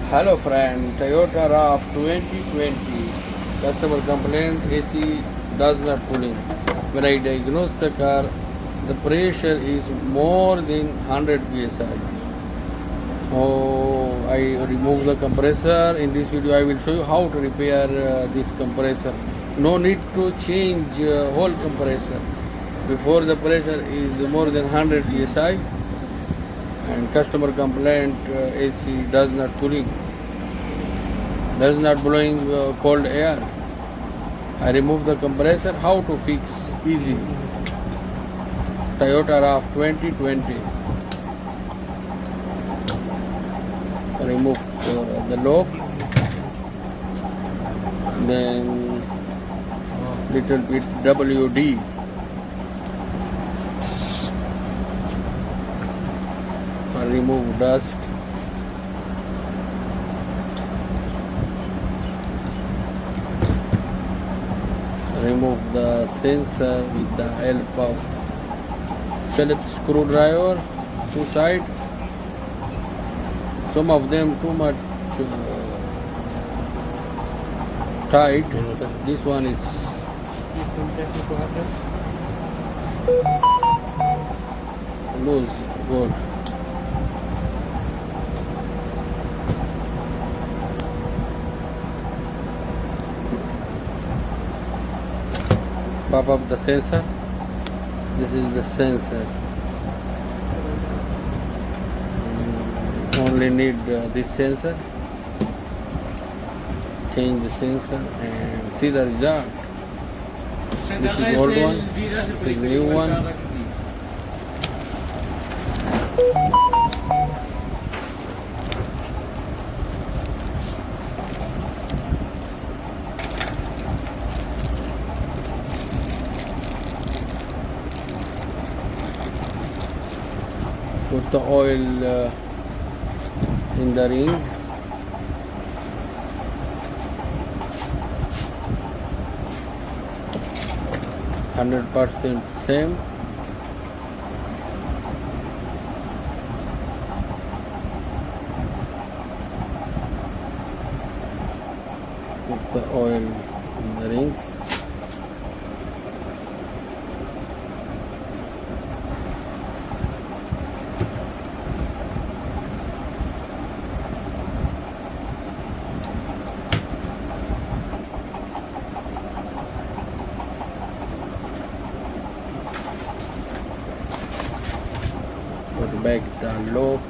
Hello friend, Toyota RAV 2020 customer complaint AC does not cooling. When I diagnose the car, the pressure is more than 100 psi. Oh, I remove the compressor. In this video I will show you how to repair this compressor. No need to change whole compressor. Before the pressure is more than 100 psi and customer complaint AC does not cooling, does not blowing cold air. I remove the compressor. How to fix? Easy. Toyota RAV 2020. Remove the lock, then little bit WD. Remove dust. Remove the sensor with the help of Phillips screwdriver, two side. Some of them too much tight. This one is loose. Good. Pop up the sensor. This is the sensor. Only need this sensor. Change the sensor and see the result. This is old one. This is new one. Put the oil in the ring. %100% same. Put the oil in the rings. Put back the lock.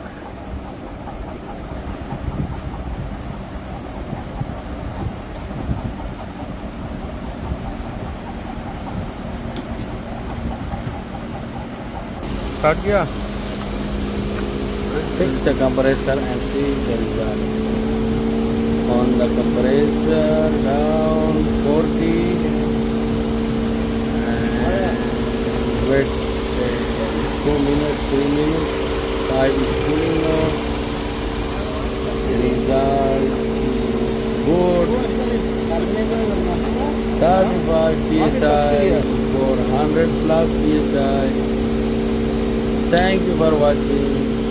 Cut gaya. Fix the compressor and see the result. On the compressor down 40 and wait 2 minutes, 3 minutes. Pipe is cooling off. The result is good. 35 psi for 100 plus psi. Thank you for watching.